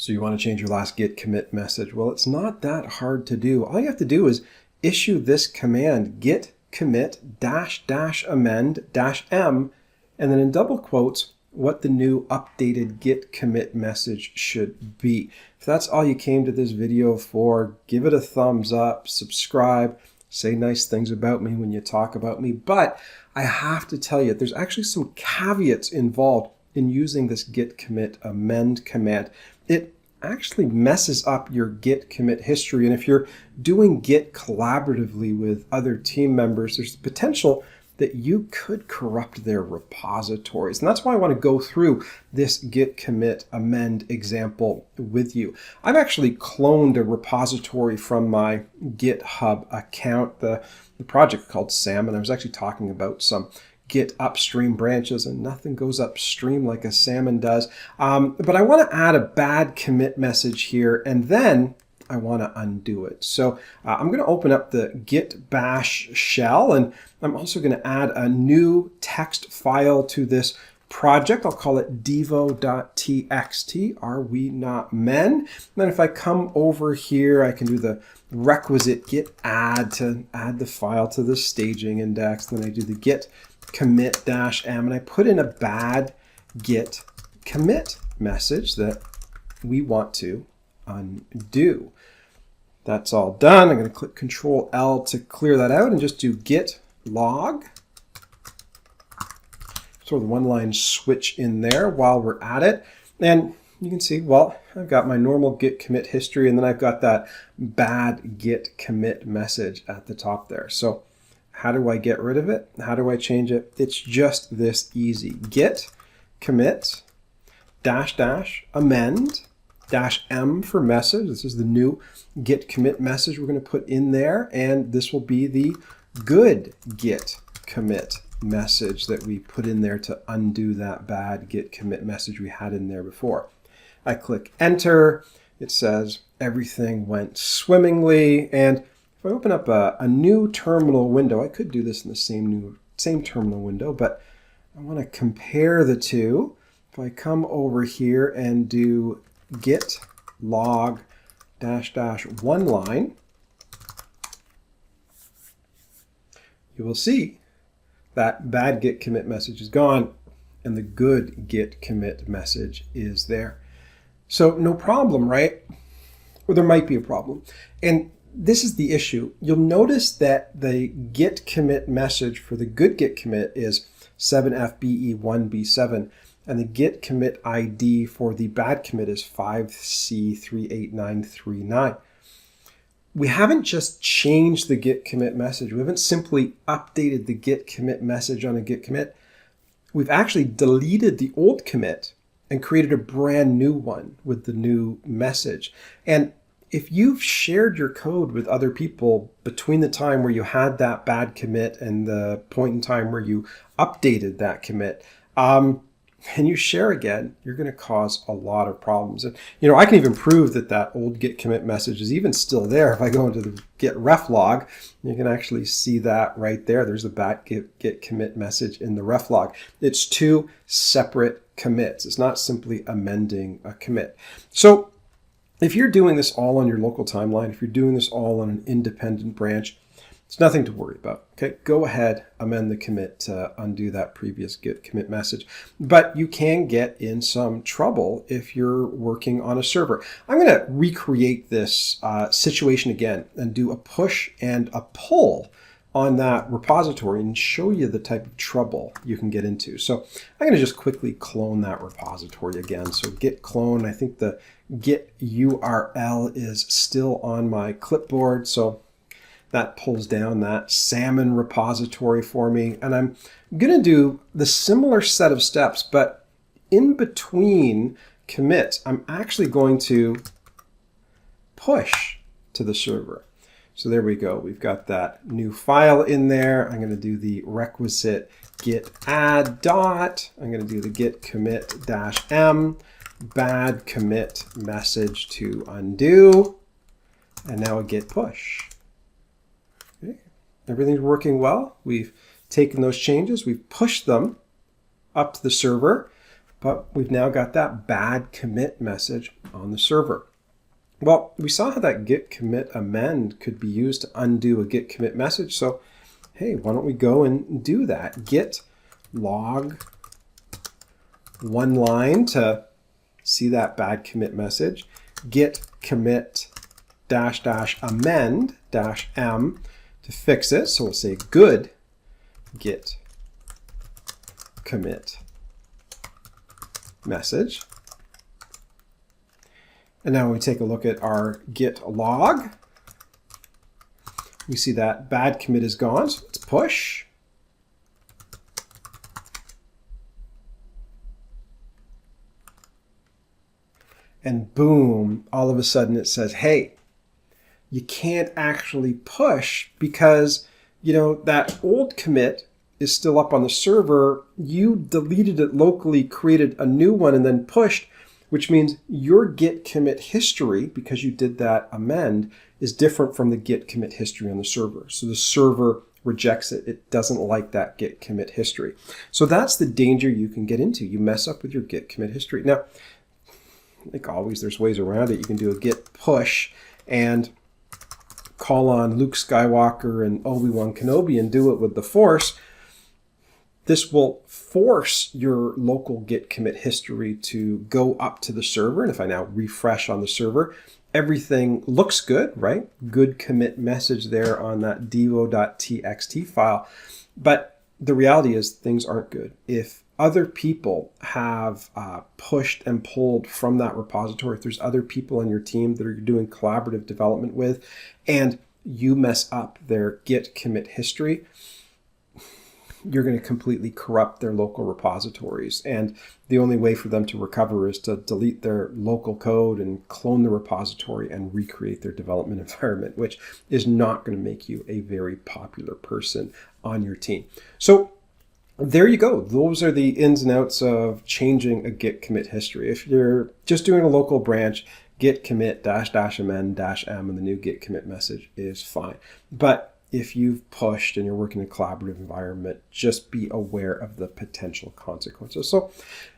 So you want to change your last git commit message. Well, it's not that hard to do. All you have to do is issue this command, git commit -- amend -m, and then in double quotes, what the new updated git commit message should be. If that's all you came to this video for, give it a thumbs up, subscribe, say nice things about me when you talk about me. But I have to tell you, there's actually some caveats involved in using this git commit amend command. It actually messes up your git commit history. And if you're doing git collaboratively with other team members, there's the potential that you could corrupt their repositories. And that's why I want to go through this git commit amend example with you. I've actually cloned a repository from my GitHub account, the project called Salmon. I was actually talking about some Git upstream branches, and nothing goes upstream like a salmon does. But I want to add a bad commit message here, and then I want to undo it. So I'm going to open up the git bash shell, and I'm also going to add a new text file to this project. I'll call it devo.txt. Are we not men? And then if I come over here, I can do the requisite git add to add the file to the staging index. Then I do the git commit -m, and I put in a bad git commit message that we want to undo. That's all done. I'm going to click Control L to clear that out and just do git log. Sort of one line switch in there while we're at it. And you can see, well, I've got my normal git commit history, and then I've got that bad git commit message at the top there. So how do I get rid of it? How do I change it? It's just this easy. Git commit -- amend -m for message. This is the new git commit message we're going to put in there, and this will be the good git commit message that we put in there to undo that bad git commit message we had in there before. I click enter. It says everything went swimmingly, and if I open up a new terminal window, I could do this in the same terminal window, but I want to compare the two. If I come over here and do git log -- one line, you will see that bad git commit message is gone and the good git commit message is there. So no problem, right? Or there might be a problem. And this is the issue. You'll notice that the git commit message for the good git commit is 7FBE1B7, and the git commit ID for the bad commit is 5C38939. We haven't just changed the git commit message. We haven't simply updated the git commit message on a git commit. We've actually deleted the old commit and created a brand new one with the new message. And if you've shared your code with other people between the time where you had that bad commit and the point in time where you updated that commit, and you share again, you're going to cause a lot of problems. And I can even prove that that old git commit message is even still there. If I go into the git reflog, you can actually see that right there. There's a bad git commit message in the reflog. It's two separate commits. It's not simply amending a commit. So if you're doing this all on your local timeline, if you're doing this all on an independent branch, it's nothing to worry about. Okay, go ahead, amend the commit to undo that previous git commit message. But you can get in some trouble if you're working on a server. I'm going to recreate this situation again and do a push and a pull on that repository and show you the type of trouble you can get into. So I'm going to just quickly clone that repository again. So git clone, I think the git URL is still on my clipboard. So that pulls down that salmon repository for me. And I'm going to do the similar set of steps, but in between commits, I'm actually going to push to the server. So there we go. We've got that new file in there. I'm going to do the requisite git add dot. I'm going to do the git commit -m, bad commit message to undo, and now a git push. Okay. Everything's working well. We've taken those changes. We've pushed them up to the server, but we've now got that bad commit message on the server. Well, we saw how that git commit amend could be used to undo a git commit message. So, hey, why don't we go and do that? Git log one line to see that bad commit message. Git commit -- amend -m to fix it. So we'll say good git commit message. And now when we take a look at our git log, we see that bad commit is gone. So let's push. And boom, all of a sudden it says, hey, you can't actually push because, that old commit is still up on the server. You deleted it locally, created a new one, and then pushed, which means your git commit history, because you did that amend, is different from the git commit history on the server. So the server rejects it. It doesn't like that git commit history. So that's the danger you can get into. You mess up with your git commit history. Now, like always, there's ways around it. You can do a git push and call on Luke Skywalker and Obi-Wan Kenobi and do it with the Force. This will force your local git commit history to go up to the server. And if I now refresh on the server, everything looks good, right? Good commit message there on that devo.txt file. But the reality is things aren't good. If other people have pushed and pulled from that repository, if there's other people on your team that are doing collaborative development with, and you mess up their git commit history, you're going to completely corrupt their local repositories. And the only way for them to recover is to delete their local code and clone the repository and recreate their development environment, which is not going to make you a very popular person on your team. So there you go. Those are the ins and outs of changing a git commit history. If you're just doing a local branch, git commit -- amend -m and the new git commit message is fine. But if you've pushed and you're working in a collaborative environment, just be aware of the potential consequences. So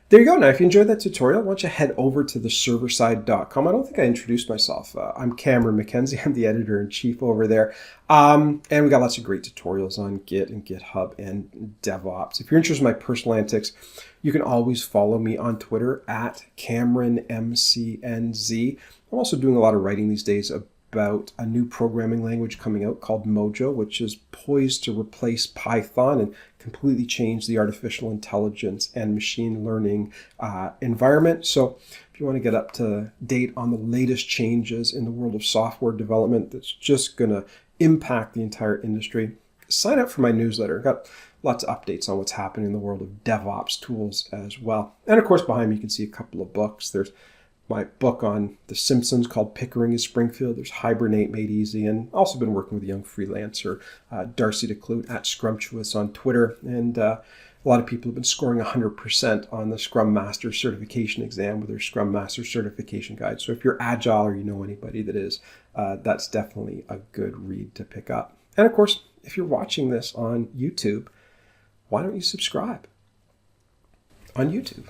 there you go. Now, if you enjoyed that tutorial, why don't you head over to theserverside.com. I don't think I introduced myself. I'm Cameron McKenzie. I'm the editor-in-chief over there. And we got lots of great tutorials on Git and GitHub and DevOps. If you're interested in my personal antics, you can always follow me on Twitter at CameronMCNZ. I'm also doing a lot of writing these days about a new programming language coming out called Mojo, which is poised to replace Python and completely change the artificial intelligence and machine learning environment. So if you want to get up to date on the latest changes in the world of software development that's just going to impact the entire industry, sign up for my newsletter. I've got lots of updates on what's happening in the world of DevOps tools as well. And of course, behind me, you can see a couple of books. There's my book on The Simpsons called Pickering is Springfield. There's Hibernate Made Easy. And also been working with a young freelancer, Darcy DeClute at Scrumptious on Twitter. And a lot of people have been scoring 100% on the Scrum Master certification exam with their Scrum Master certification guide. So if you're agile or you know anybody that is, that's definitely a good read to pick up. And of course, if you're watching this on YouTube, why don't you subscribe on YouTube?